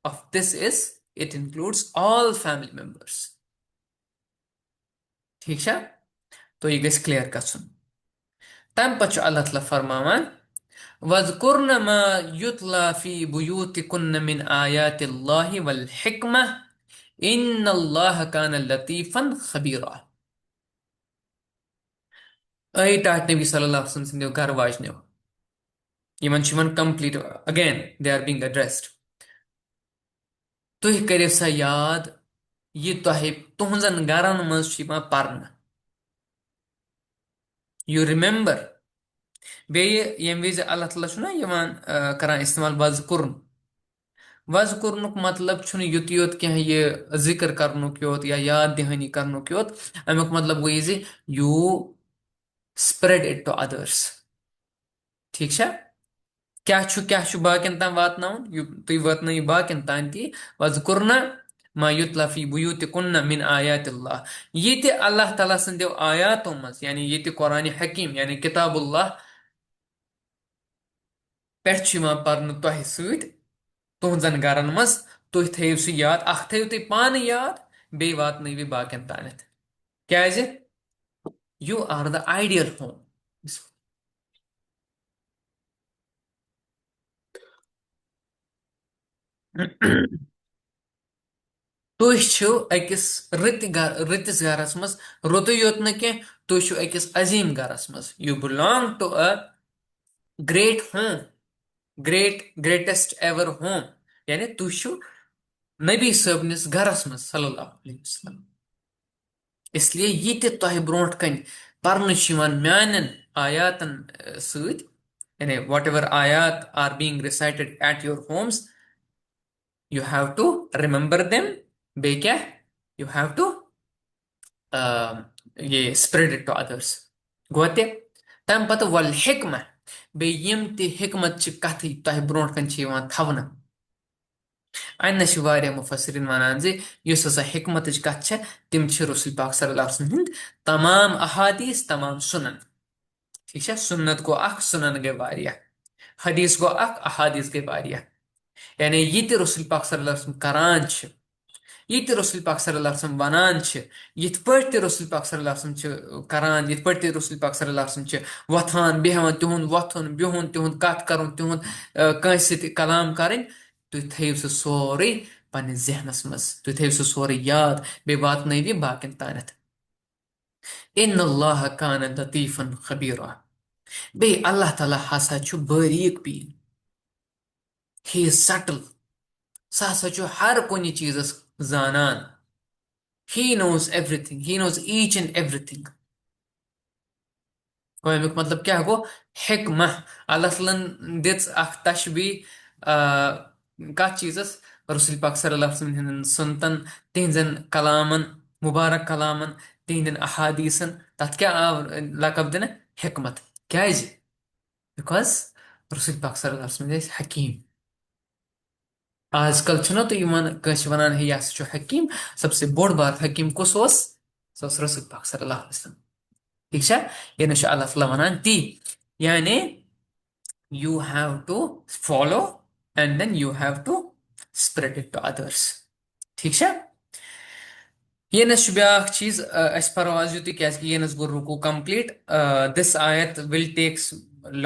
of this is it includes all family members, ठीक है। तो ये गस क्लियर गन तम पे अल्लाह तआला फरमान वज़कुरन मा युतला फी बुयूतिकुन्न मिन आयातिल्लाहि वल हिकमह इन्नल्लाह कान लतीफन खबीरा। ऐ टाट नबी सल्लल्लाहु अलैहि वसल्लम सिंदो घर वाजनो यमन complete again they are being addressed, तुह करियो सा याद ये तुहजन गरन मज पर्न, यू रिमेंबर। बे यम विज अल्लाह ताला करान इस्तेमाल वज़कुरन, वज़कुरनुक मतलब युत योत कह ये जिक्र करनुक योत या याद दहानी करनुक योत, अमुक मतलब गई you spread it to others, ठीक है। क्या बाकिन तम वातनाउन तुम वातन बाकिन तान ती वज़कुरना मा युतला फी बुयूतिकुन्न मिन आयातिल्लाह, ये अल्लाह ताला संदो आयातों मज यानी ये कुरान हकीम यानी किताबुल्लाह पे पर्न तह तुहजन गरन मज, तुह थो सह याद, थो तुम पान याद बे वातन बाकिन तानत, क्या you are the ideal home. अकिस रतिस गरस मज, रुत योत न तुह अकिस अजीम गरस मज, you belong to a great home, greatest ever home, यानी तुह नबी सबनिस गरस मज सल्लल्लाहु अलैहि वसल्लम। इसलिए ये तह ब्रोट कन पर्न म्यान आयातन सत, यानी वट एवर आयात are being recited at your homes, you have to remember them, बे क्या यू हैव टू ये स्प्रेड इट टू अदर्स, गोते। तम पत वल हिकम बे यम ति हिकमत च कथ तह ब्रोट कन छ यवान थवन अन्न छ वारिया मुफसरिन वनान जे युस हसा हिकमत कथ छ तिम छ रसूल पाक सल्लल्लाहु अलैहि वसल्लम हिंद तमाम अहादीस तमाम सुनन ठीक है सुन्नत गो अख सुनन गए वारिया हदीस गो अख अहादीस गए वारिया यानी ये रसूल पाक सल्लल्लाहु अलैहि वसल्लम करान छ ये रसूल पाक सल्लल्लाहु अलैहि वसल्लम वनान छ यिथ पट रसूल पाक सल्लल्लाहु अलैहि वसल्लम छ करान यिथ पट रसूल पाक सल्लल्लाहु अलैहि वसल्लम छ वथान बेहवन तिहुंद वथुन बिहुन तिहुंद कथ करन तिहुंद कंस सत कलाम करें तुम थो सह सोरे पन्ने जहनस मज तुम थो सह सोरे याद बे वातनवी बाकिन तानत इन्नल्लाह कान लतीफन खबीरा बे अल्लाह ताला हसा छु बारीक बीन ही इज सटल सह हसा छु हर कुन चीजस जानान he knows everything he knows each and everything Amik मतलब क्या गो हिकमा अल्लाह तआलन दिस अख तशबी कत चीजस रसूल पाक सल्लल्लाहु अलैहि वसल्लम हिंदन सुनतन तिहंजन कलामन मुबारक कलामन तिहंदन अहादीसन तथ क्या आव लकब दिन हिकमत क्या बिकॉज रसूल पाक सल्लल्लाहु अलैहि वसल्लम इज हकीम आजकल छुना तो यमन कस वनान है यह छु हकीम सबसे बोड़ बार हकीम कुस सो रसूल पाक सल्लल्लाहु अलैहि वसल्लम ठीक है ये नु अल्लाह ताला वनान ती यानी you have to follow and then you have to spread it to others ठीक है ये नश ब्याख चीज अस परो आज युति क्या कि ये नस गो रुकू कंप्लीट दिस आयत will takes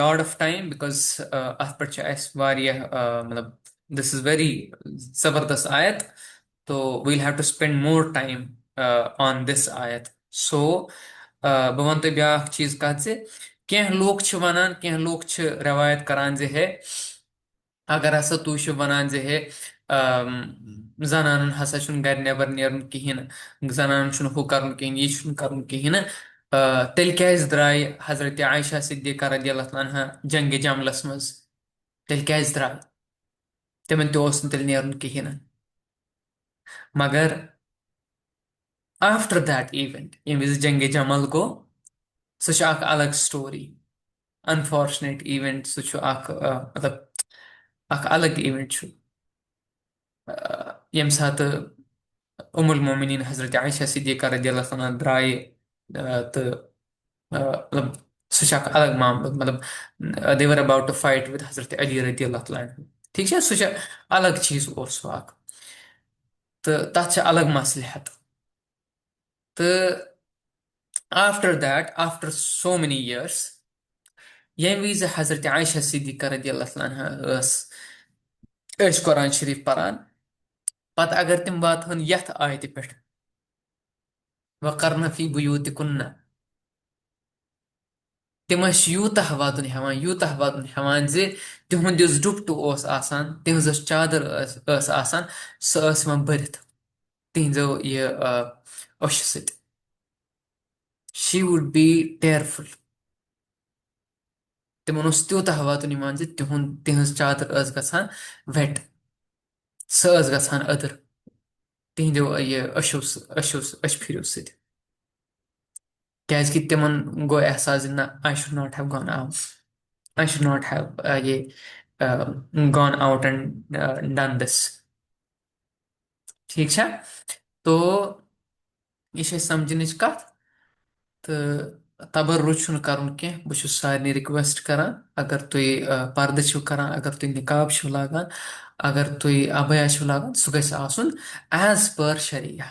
lot of time because अथ पर अस वारिया मतलब दिस इज वेरी जबरदस्त आयत तो we'll have to spend more time on this आयत सो बह वन तो ब्याख चीज कत से कह लोग वनान कह लोग रवायत करान जे है अगर हसा तुह वनान जे है जनान हसा गर नबर नेरन कहें जनान हु कर कहें यह कर कहें तेल क्या द्राय हजरत आयशा सिद्दीका रदियल्लाहु अन्हा जंग जमलस मज तेल क्या द्राय तिमन तेल नेरन कहें मगर आफ्टर दैट इवेंट ये विज जंग जमल गो सह अलग स्टोरी अनफॉर्चुनेट इवेंट सह मतलब अलग इवेंट यम सात उमुल मोमिनीन हजरत आयशा सिद्दीका रदियल्लाहु अन्हा द्राय तो मतलब सह अलग मामला मतलब दे were about to fight with हजरत अली रदियल्लाहु अन्हु ठीक है सह अलग चीज तो तथ अलग मसलहत तो after that after so many years ये विज हजरत आयशा सिद्दीका रदियल्लाहु अन्हा कुरान शरीफ परान पत अगर तिम वातन यथ आयत पे वकरन फी बुयूतिकुन्न तिम यूतः वातन हेवान जे तिहुंद दुपट्टू तिहज चादर सह बरित तिहजो यह अश सत शी वुड बी टेयरफुल तिमन त्यूतः वातन तिहज चादर गसान वेट सह गसान अदर तिहंदो यह अशफिर सत क्या तिमन गो एहसास ना I should not have gone out I should not have ये gone out and done this ठीक है तो यह समझन कत तो तबर्रुच कर बहुत सारे रिक्वेस्ट करान अगर तुम पर्द करान अगर तुम निकाब लागान अगर तुम अबया लागान सह गन एज पर शरिया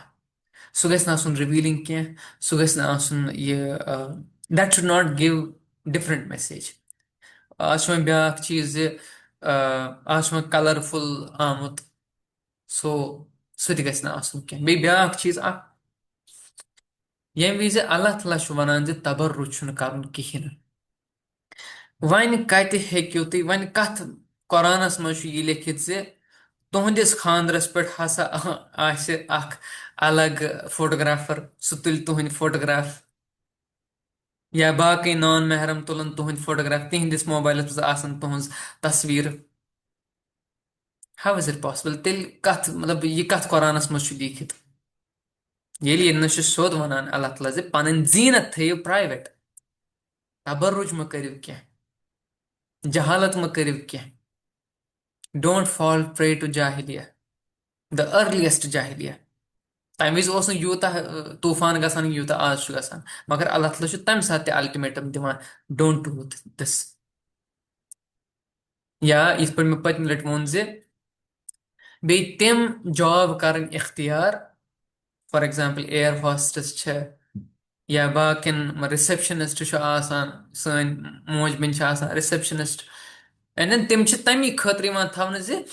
सह गन रिवीलिंग कह सह गन यह that should not give different message आज ब्याक चीज आज कलरफुल आमुत सो सह कह ब्याक चीज ये विज अल्लाह तआला वनान तबर्रुच कर कहें वन कत हेक्यू तुम वन कथ कुरानस मज यह लिखित जे तुहंदिस खानदरस पे हसा अलग फोटोग्राफर सह तुल तुहंद फोटोग्राफ या बाकी नॉन महरम तुलन तुहंद फोटोग्राफ तिहंदिस मोबाइल तुहज तस्वीर हाउ इज इट पॉसिबल तेल कथ मतलब यह कथ कुरानस मज लिखित ये सोद वनान अल्लाह ताला पन जीनत थो प्राइवेट तबर्रुज मत करियो क्या, जहालत मत करियो क्या, डोंट फॉल प्रे टू जाहिलिया, द अर्लीस्ट जाहिलिया। तम विज यूता तूफान गसान यूता आज गसान, मगर अल्लाह ताला तम साथ अल्टीमेटम दिवान, डोंट डू दिस। या इत पे पत्म लट वोन जे बे तम जॉब कर इख्तियार, फॉर एग्जांपल एयर होस्टेस छे, या बाकिन रिसेप्शनिस्ट सन मोज बिन रिसेप्शनिस्ट, एंड तम तमी खतर थवन जे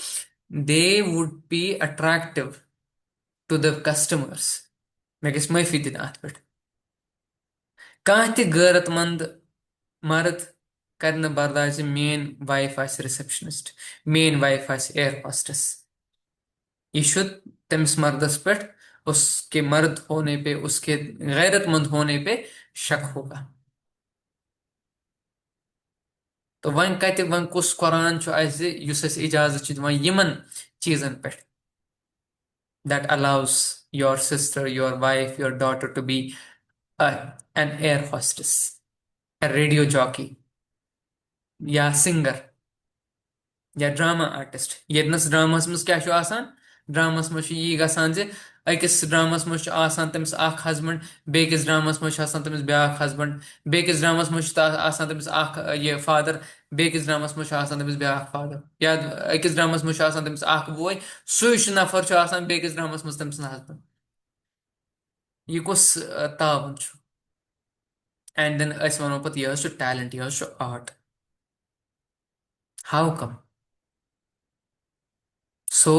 they would be attractive to the customers. मे गस माफी दिन अत पे, कह गैरतमंद मर्द कर न बर्दाश्त मेन वाइफ आ रिसेप्शनिस्ट, मेन वाइफ आ एयर होस्टेस। ये शुद्ध तमिस मर्दस पे, उसके मर्द होने पे, उसके गैरतमंद होने पे शक होगा। तो वन कत वन कुस कुरान इजाजत दिवान चीजन पे, that allows your sister, your wife, your daughter to be an air hostess, a radio jockey, या सिंगर, या ड्रामा आर्टिस्ट। यस ड्रामस मज क्या ड्रामस मज यी गसान जे अकिस ड्रामस मज तमिस हस्बैंड, बेकिस ड्रामस मज तमिस ब्या हस्बैंड, बेकिस ड्रामस मज तमिस ये फादर, बेकिस ड्रामस मज तमिस ब्या फादर, या अकिस ड्रामस मज तमिस बोय, सु नफर बेकिस ड्रामस मज तमिस हस्बैंड। ये कुस तावन छु, एंड देन वनो पत यह टैलेंट, यह आर्ट। How come? सो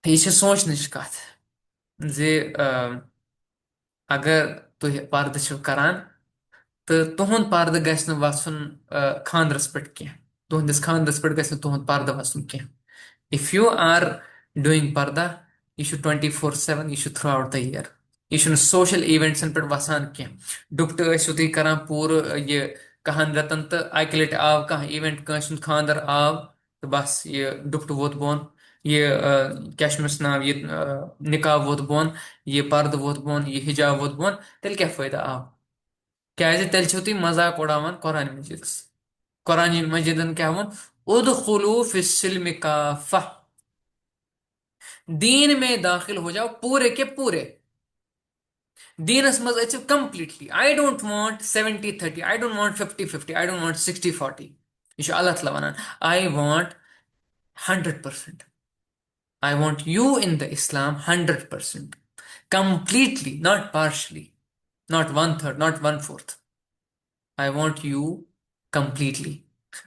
ये सोचने कथ जे अगर तुह पर्द छो करान, तो तुहद पर्द गस वसन खानदरस पे कह, तुहदिस खानदरस पे गस तुहद पर्द वसन कह। इफ यू आर डूइंग पर्दा, यह 24/7, यह थ्रू आउट द ईयर, यह सोशल इवेंट्सन पे वसान कह। डुप्ट तुम करान पूर ये कहन रतन, तो अकि लट आव कह इवेंट, कंस खानदर आव, तो बस ये डुप्ट वोत बोन, ये क्या नाव, ये निकाह वोत बोन, ये पर्द वोत बोन, ये हिजाब वोत बोन, तेल क्या फायदा आव? क्या तेल तुम मजाक उड़ावान कुरान मजीदस। कुरान मजीदन क्या वो, उदखुलू फिस्सिल्म काफा, दीन में दाखिल हो जाओ पूरे के पूरे। दीनस मज achieve completely. I don't want 70/30, I don't want 50/50, I don't want 60/40। यह अल्लाह तआला वनान, I want 100%। I want you in the Islam 100%, completely, not partially, not one third, not one fourth. I want you completely.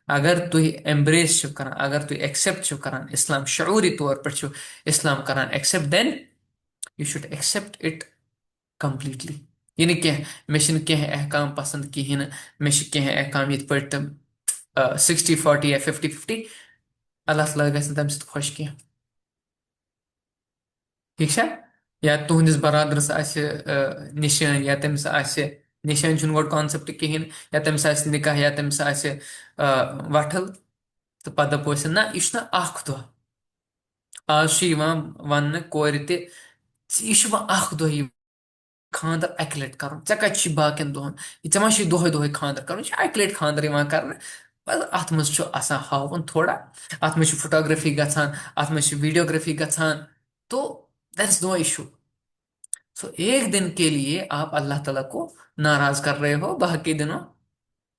अगर तुम embrace कर, अगर तुम accept कर इस्लाम, शऊरी तौर पर इस्लाम कर accept, then you should accept it completely. यह मे कह अहकाम पसंद कहें, मे कह अहकाम ये 60/40 या 50/50, अल्लाह ताला गस तम सत खुश कह। ठीक है? या तुहंदिस बरादरस निशान, या तमिस निशान गो कॉन्सेप्ट कहें, या तमिस निकाह, या तमिस वठल, तो पत दपोस ना यह दह, आज वन कोर यह दह खानदर अकि लट कर, कत बाकिन दोहन, मा दोहे दोहे खानदर कर, अकि लट खानदर कर। अत मज हावन थोड़ा, अत मज फोटोग्राफी गसान, अत मज वीडियोग्राफी गसान, तो दैट्स नो इशू। सो एक दिन के लिए आप अल्लाह ताला को नाराज कर रहे हो, बाकी दिनों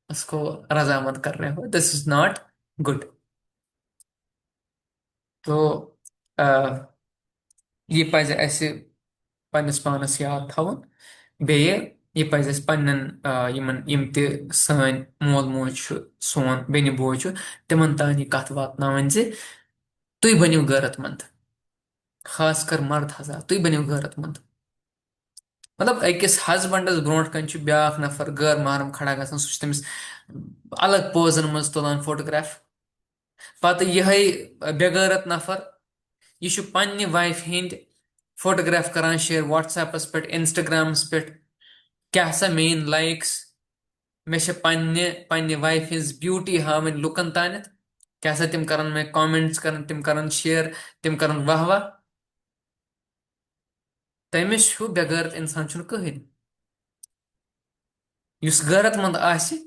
उसको रजामंद कर रहे हो, दिस इज नॉट गुड। तो अ, ये पज अस पन्नस पानस याद थवन, बेये ये पज अस पन्नन यमन यम ते सान मोल मोज छु, सोन बेनि बोय छु, तिमन तान ये कथ वातनावन जे तुई बनियो गैरतमंद, खासकर मर्द हजरात, तुई बनियो गैरतमंद। मतलब अकिस हस्बैंडस ब्रोट कन ब्याख नफर गैर महरम खड़ा गसान, सह तमिस अलग पोजन मज तुलान फोटोग्राफ, पत यह बेगैरत नफर यह पन्ने वाइफ हिंद फोटोग्राफ करान शेयर व्हाट्सएपस पे, इंस्टाग्रामस पे, क्या सा मेन लाइक्स, मे पन्ने पन्ने वाइफ हिंस ब्यूटी हावन लुकन तानत, क्या सा तिम करन में कमेंट्स करन, तिम करन शेयर, तिम करन वाह वाह। तमिस बेगैरत इंसान कहीं। युस गैरतमंद आसि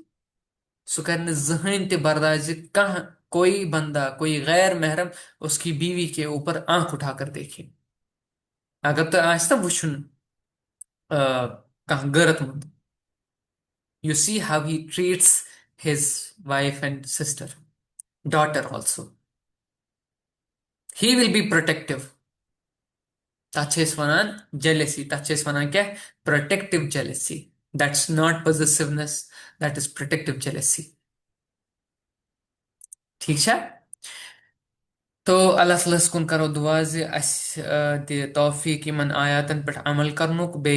सु कर जहन ते बर्दाश्त कह कोई बंदा कोई गैर महरम उसकी बीवी के ऊपर आंख उठाकर देखे। अगर तो आज तक वुन कह गैरतमंद, you see how he treats his wife and sister, daughter also. He will be protective. That's one jealousy. That's one क्या? Protective jealousy. That's not possessiveness. That is protective jealousy. ठीक है? तो अल्लाह ताला कुन करो दुआ ज अस दे तौफीक यमन आयातन पे अमल करनुक बे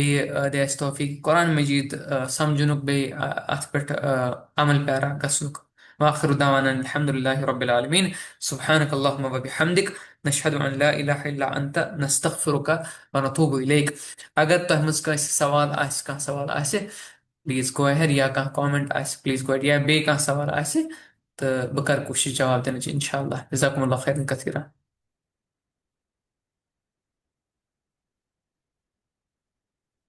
दे अस तौफीक कुरान मजीद समझनुक बे अथ पे अमल पैरा गसनुक। वाखिर दावाना अल्हम्दुलिल्लाहि रब्बिल आलमीन। सुब्हानक अल्लाहुम्मा व बिहम्दिक नशहदु अन ला इलाहा इल्ला अंत नस्तगफिरुका व नतूबु इलैक। अगर तुह मुझ कह सवाल आसे प्लीज गो अहेड, या कह कमेंट आसे प्लीज गो अहेड, या बे कह सवाल आसे तो बह कर कोशिश जवाब दिन इंशाअल्लाह। जज़ाकुमुल्लाह खैरन कसीरा।